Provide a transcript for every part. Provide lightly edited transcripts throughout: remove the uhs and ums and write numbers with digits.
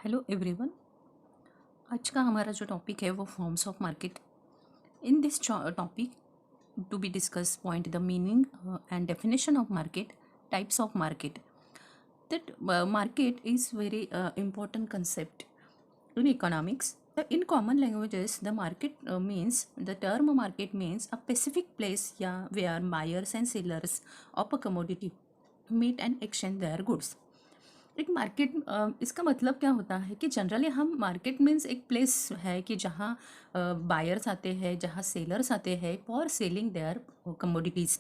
Hello everyone. आज का हमारा जो टॉपिक है वो forms of market. In this topic to be discuss point the meaning and definition of market, types of market. That market is very important concept in economics. In common languages, the market means the term market means a specific place, yeah, where buyers and sellers of a commodity meet and exchange their goods. एक market, इसका मतलब क्या होता है कि generally हम market means एक place है कि जहाँ बायर्स आते हैं, जहाँ सेलर्स आते हैं for selling their commodities.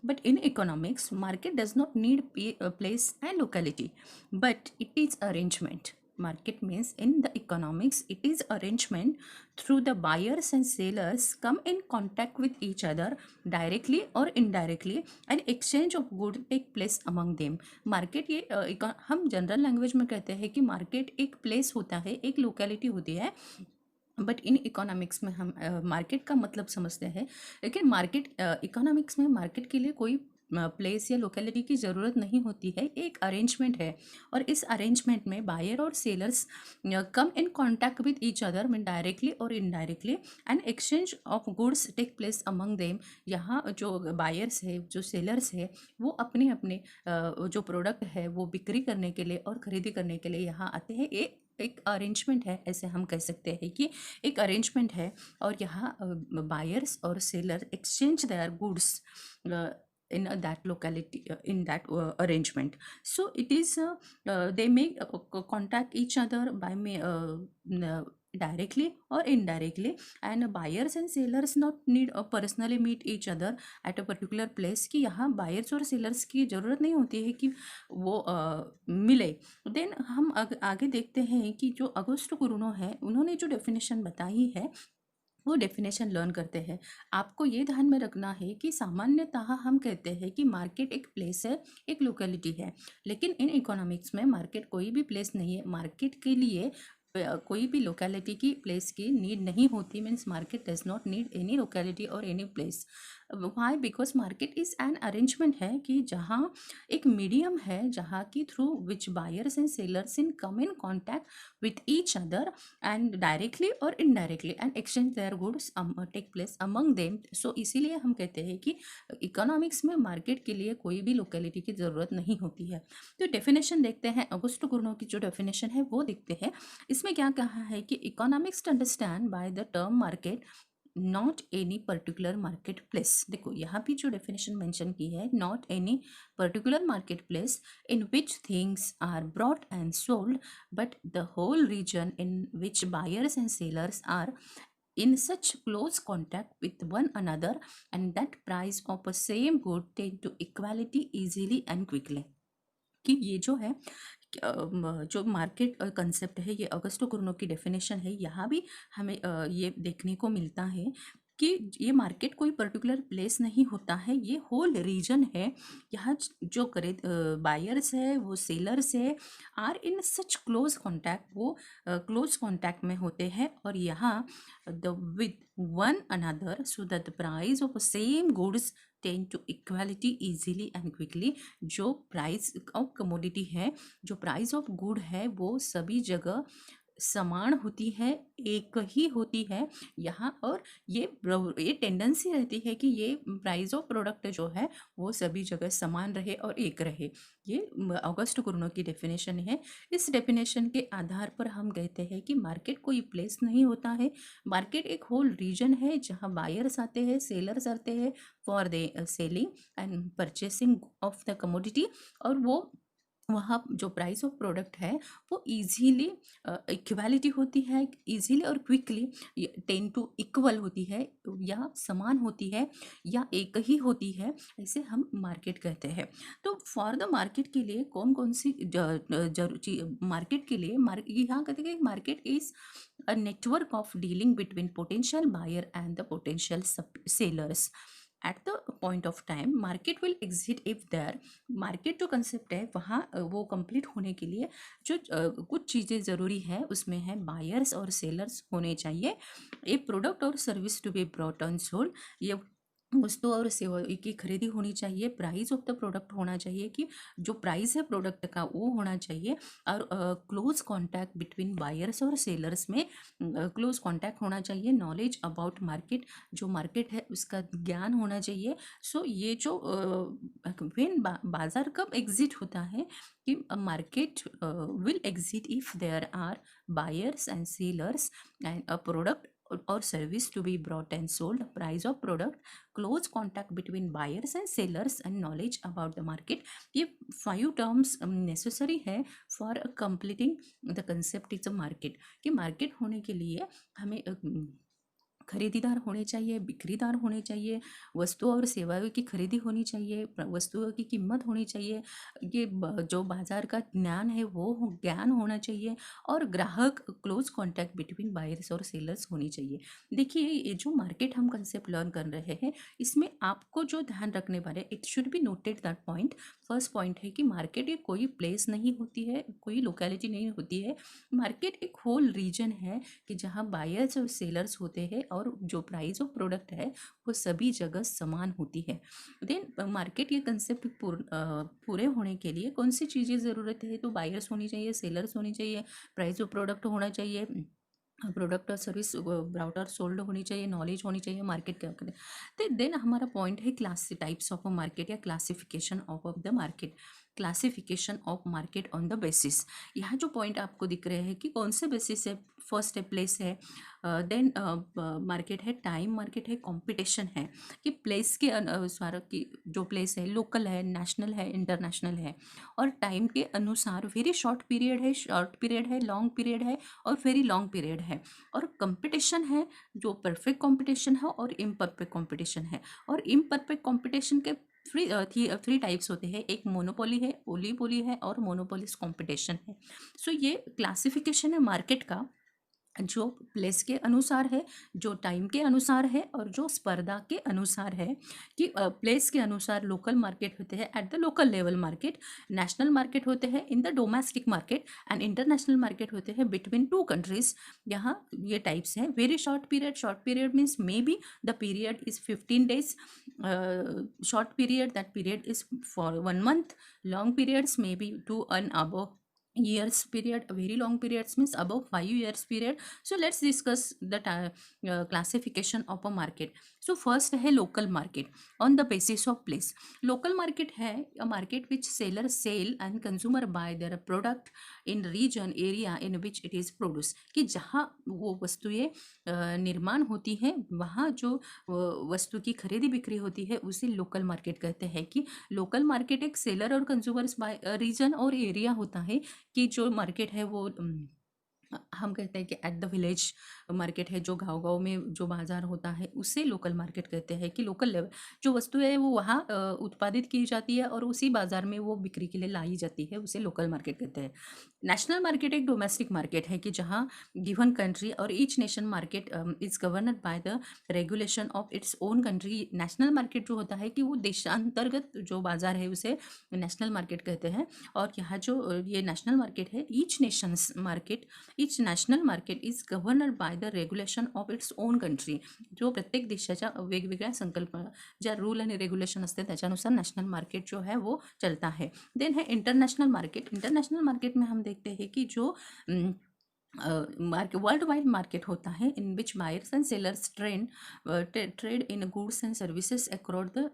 But in economics market does not need place and locality, but it is arrangement. Market means in the economics it is arrangement through the buyers and sellers come in contact with each other directly or indirectly and exchange of good take place among them. Market ये हम general language में कहते हैं कि market एक place होता है, एक लोकेलिटी होती है. बट इन इकोनॉमिक्स में हम मार्केट का मतलब समझते हैं. लेकिन मार्केट इकोनॉमिक्स में मार्केट के लिए कोई प्लेस या लोकेलिटी की ज़रूरत नहीं होती है, एक अरेंजमेंट है. और इस अरेंजमेंट में बायर और sellers come in contact with each other mean directly और indirectly and exchange of goods take place among them. यहाँ जो बायर्स है, जो सेलर्स है, वो अपने अपने जो प्रोडक्ट है वो बिक्री करने के लिए और ख़रीदी करने के लिए यहाँ आते हैं. एक अरेंजमेंट है, ऐसे हम कह सकते हैं कि एक अरेंजमेंट है. और यहाँ बायर्स और seller exchange their goods in that locality, in that arrangement. So it is they may contact each other by directly or indirectly, and buyers and sellers not need personally meet each other at a particular place. कि यहाँ buyers और sellers की ज़रूरत नहीं होती है कि वो मिले. देन हम आगे देखते हैं कि जो अगुस्तो कुरुनो है, उन्होंने जो डेफिनेशन बताई है वो डेफिनेशन लर्न करते हैं. आपको ये ध्यान में रखना है कि सामान्यतः हम कहते हैं कि मार्केट एक प्लेस है, एक लोकेलिटी है. लेकिन इन इकोनॉमिक्स में मार्केट कोई भी प्लेस नहीं है. मार्केट के लिए कोई भी लोकेलिटी की प्लेस की नीड नहीं होती. Means market does not need any locality और any place. Why? Because market is an arrangement है कि जहाँ एक मीडियम है, जहाँ की through which buyers and sellers in come in contact with each other and directly और indirectly and exchange their goods take place among them. So इसीलिए हम कहते हैं कि इकोनॉमिक्स में मार्केट के लिए कोई भी लोकेलिटी की ज़रूरत नहीं होती है. तो डेफिनेशन देखते हैं. अगुस्तो कुरुनो की जो डेफिनेशन है वो देखते हैं. इसमें क्या कहा है कि economics to understand by the term market not any particular market place. देखो यहाँ भी जो डेफिनेशन मेंशन की है, not any particular market place in which things are brought and sold, but the whole region in which buyers and sellers are in such close contact with one another and that price of a same good tend to equality easily and quickly. कि ये जो है जो market concept है, ये अगुस्तो कुरुनो की definition है. यहाँ भी हमें ये देखने को मिलता है कि ये मार्केट कोई पर्टिकुलर प्लेस नहीं होता है, ये होल रीजन है. यहाँ जो बायर्स है, वो सेलर्स है, are in such close contact, वो क्लोज कॉन्टैक्ट में होते हैं. और यहाँ the with one another so that the price of same goods tend to equality easily and quickly. जो प्राइस ऑफ कमोडिटी है, जो प्राइस ऑफ गुड है, वो सभी जगह समान होती है, एक ही होती है यहाँ. और ये टेंडेंसी रहती है कि ये प्राइस ऑफ प्रोडक्ट जो है वो सभी जगह समान रहे और एक रहे. ये अगुस्तो कुरुनो की डेफिनेशन है. इस डेफिनेशन के आधार पर हम कहते हैं कि मार्केट कोई प्लेस नहीं होता है. मार्केट एक होल रीजन है जहाँ बायर्स आते हैं, सेलर्स आते हैं for the selling and purchasing of the commodity. और वो वहाँ जो प्राइस ऑफ प्रोडक्ट है वो इजीली इक्वालिटी होती है, इजीली और क्विकली टेन टू इक्वल होती है, या समान होती है, या एक ही होती है. ऐसे हम मार्केट कहते हैं. तो फॉर द मार्केट के लिए कौन कौन सी मार्केट के लिए यहाँ कहते हैं कि market is a network of dealing between potential buyer and the potential sellers. At the point of time market will exist if there. Market जो कंसेप्ट है वहाँ वो कंप्लीट होने के लिए जो कुछ चीज़ें ज़रूरी है, उसमें है बायर्स और सेलर्स होने चाहिए. ए प्रोडक्ट और service to be brought on sold. ये वस्तु और सेवा की खरीदी होनी चाहिए, प्राइस ऑफ द प्रोडक्ट होना चाहिए कि जो प्राइस है प्रोडक्ट का वो होना चाहिए, और क्लोज कांटेक्ट बिटवीन बायर्स और सेलर्स में क्लोज कांटेक्ट होना चाहिए, नॉलेज अबाउट मार्केट, जो मार्केट है उसका ज्ञान होना चाहिए। सो ये जो व्हेन बाजार कब एग्जिट होता है कि market will exist if there are buyers and sellers and a product or service to be brought and sold, price of product, close contact between buyers and sellers, and knowledge about the market. ये 5 terms necessary है for completing the concept is a market, कि market होने के लिए हमें खरीदार होने चाहिए, बिक्रीदार होने चाहिए, वस्तु और सेवाओं की खरीदी होनी चाहिए, वस्तुओं की कीमत होनी चाहिए, ये जो बाजार का ज्ञान है वो ज्ञान होना चाहिए, और ग्राहक क्लोज कांटेक्ट बिटवीन बायर्स और सेलर्स होनी चाहिए। देखिए ये जो मार्केट हम कंसेप्ट लर्न कर रहे हैं, इसमें आपको जो ध्यान रखने वाले, it should be noted that point. First point है कि मार्केट ये कोई प्लेस नहीं होती है, कोई लोकेलिटी नहीं होती है, मार्केट एक होल रीजन है कि जहाँ बायर्स और सेलर्स होते हैं, और जो प्राइस ऑफ प्रोडक्ट है वो सभी जगह समान होती है। देन मार्केट ये कंसेप्ट पूरे होने के लिए कौन सी चीज़ें ज़रूरत है, तो बायर्स होनी चाहिए, सेलर्स होनी चाहिए, प्राइस ऑफ प्रोडक्ट होना चाहिए, प्रोडक्ट और सर्विस ब्राउट और सोल्ड होनी चाहिए, नॉलेज होनी चाहिए मार्केट क्या करें। तो देन हमारा पॉइंट है class types of a market या classification of the market, classification of market on the basis. यहाँ जो पॉइंट आपको दिख रहे हैं कि कौन से बेसिस है, फर्स्ट है प्लेस है, देन मार्केट है, टाइम मार्केट है, कंपटीशन है, कि प्लेस के अनुसार की जो प्लेस है लोकल है, नेशनल है, इंटरनेशनल है, और टाइम के अनुसार वेरी शॉर्ट पीरियड है, लॉन्ग पीरियड है, और वेरी लॉन्ग पीरियड है, और कंपटीशन है जो परफेक्ट कंपटीशन है और इम्परफेक्ट कंपटीशन है। और इम्परफेक्ट कंपटीशन के थ्री टाइप्स होते हैं, एक मोनोपोली है, ओलीपोली है, और मोनोपोलिस कंपटीशन है। सो ये क्लासिफिकेशन है मार्केट का, जो प्लेस के अनुसार है, जो टाइम के अनुसार है, और जो स्पर्धा के अनुसार है, कि प्लेस के अनुसार लोकल मार्केट होते हैं eight the local level market, national market होते हैं in the domestic market, and international market होते हैं बिटवीन टू कंट्रीज। यहाँ ये टाइप्स हैं, very short period means may be the period is 15 days, short period that period is for 1 month, long periods may be 2 and above years period, very long periods means above 5 years period. So let's discuss the classification of a market. So first है local market on the basis of place. Local market है a market which sellers sell and consumer buy their product in region area in which it is produced, कि जहाँ वो वस्तुएं निर्माण होती हैं, वहाँ जो वस्तु की खरीदी बिक्री होती है उसे लोकल मार्केट कहते हैं। कि लोकल मार्केट एक सेलर और कंज्यूमर्स बाय रीजन और एरिया होता है, कि जो मार्केट है वो हम कहते हैं कि एट द विलेज मार्केट है, जो गांव में जो बाजार होता है उसे लोकल मार्केट कहते हैं। कि लोकल लेवल जो वस्तु है वो वहाँ उत्पादित की जाती है और उसी बाजार में वो बिक्री के लिए लाई जाती है, उसे लोकल मार्केट कहते हैं। नेशनल मार्केट एक डोमेस्टिक मार्केट है, कि जहाँ गिवन कंट्री और each nation market is governed by the regulation of its own country. National market जो होता है कि वो देशांतर्गत जो बाजार है उसे नेशनल मार्केट कहते हैं। और यहाँ जो ये नेशनल मार्केट है, each national market is governed by the regulation of its own country. जो प्रत्येक देशाच्या वेगवेगळ्या संकल्पना ज्या रूल आणि रेग्युलेशन असते त्याच्यानुसार नेशनल मार्केट जो है वो चलता है। देन है इंटरनेशनल मार्केट। इंटरनेशनल मार्केट में हम देखते हैं कि जो वर्ल्ड वाइड मार्केट होता है, in which buyers and sellers trade in goods and services across the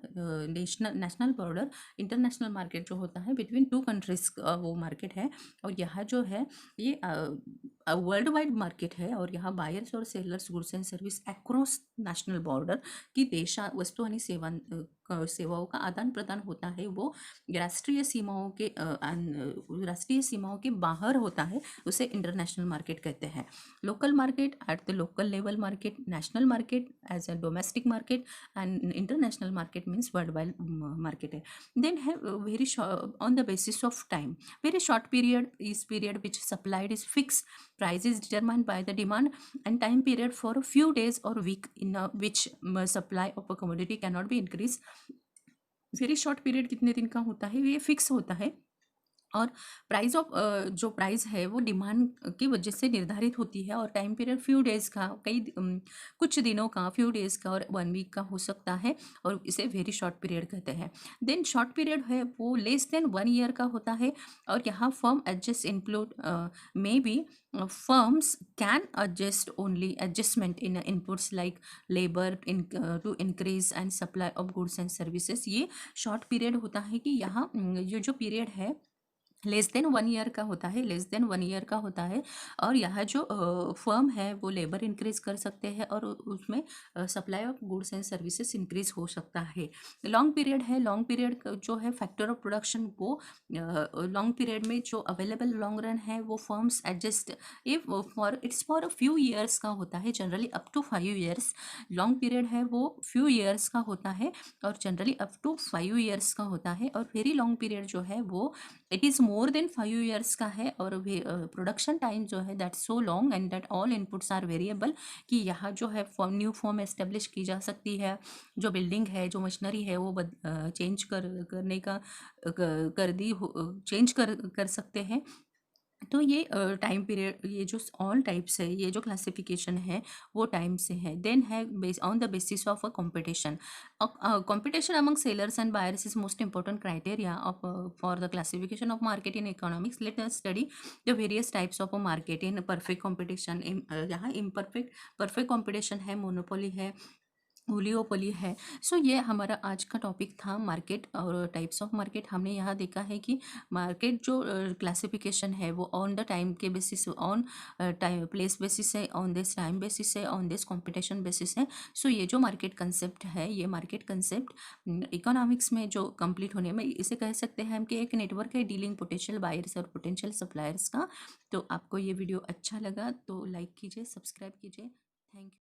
national border. International market जो होता है बिटवीन टू कंट्रीज वो मार्केट है, और यहाँ जो है ये वर्ल्ड वाइड मार्केट है, और यहाँ बायर्स और sellers goods and service across national border की देशा वस्तु आणि सेवाओं का आदान प्रदान होता है, वो राष्ट्रीय सीमाओं के बाहर होता है, उसे इंटरनेशनल मार्केट कहते हैं। Local market at the local level market, national market as a domestic market, and international market means world wide market है। देन है very on the basis of time, very short period is period which supplied is fix, price is determined by the demand, and time period for a few days or week in which supply of a commodity cannot be increased। Very short period कितने दिन का होता है, ये fix होता है, और price of जो प्राइस है वो डिमांड की वजह से निर्धारित होती है, और टाइम पीरियड फ्यू डेज़ का, कुछ दिनों का, फ्यू डेज़ का और 1 वीक का हो सकता है, और इसे वेरी शॉर्ट पीरियड कहते हैं। देन शॉर्ट पीरियड है वो लेस देन 1 ईयर का होता है, और यहाँ firm adjust include may be firms can adjust only adjustment in inputs like labor to increase and supply of goods and services। ये शॉर्ट पीरियड होता है कि यहाँ ये जो पीरियड है लेस देन 1 ईयर का होता है, लेस देन 1 ईयर का होता है, और यहाँ जो फर्म है वो लेबर इंक्रीज कर सकते हैं, और उसमें supply of goods and services increase हो सकता है। लॉन्ग पीरियड है, लॉन्ग पीरियड जो है फैक्टर ऑफ प्रोडक्शन, वो लॉन्ग पीरियड में जो अवेलेबल लॉन्ग रन है वो firms adjust if for its for few years का होता है, generally up to 5 years. Long period है वो फ्यू ईयर्स का होता है, और जनरली अप टू 5 ईयर्स का होता है। और वेरी लॉन्ग पीरियड जो है वो it is more than 5 years का है, और प्रोडक्शन टाइम जो है that so long and that all inputs are variable, कि यहाँ जो है न्यू फॉर्म एस्टेब्लिश की जा सकती है, जो बिल्डिंग है, जो मशीनरी है वो चेंज करने का कर दी चेंज कर सकते हैं। तो ये टाइम पीरियड, ये जो ऑल टाइप्स है, ये जो क्लासिफिकेशन है वो टाइम से है। देन है base on the basis of a competition. Competition among sellers and buyers is most important criteria of for the classification of market in economics. Let us study the various types of a market in perfect competition. यहाँ imperfect, perfect competition है, monopoly है, ओलियोपोली है। सो ये हमारा आज का topic था market और टाइप्स ऑफ मार्केट। हमने यहाँ देखा है कि मार्केट जो क्लासिफिकेशन है वो ऑन द टाइम के basis, on time place basis है, ऑन दिस टाइम बेसिस है, ऑन दिस कंपटीशन बेसिस है। सो ये जो मार्केट कंसेप्ट है, ये मार्केट कंसेप्ट इकोनॉमिक्स में जो कंप्लीट होने में, इसे कह सकते हैं हम कि एक नेटवर्क है डीलिंग पोटेंशियल बायर्स और पोटेंशियल सप्लायर्स का। तो आपको ये वीडियो अच्छा लगा तो लाइक कीजिए, सब्सक्राइब कीजिए। Thank you.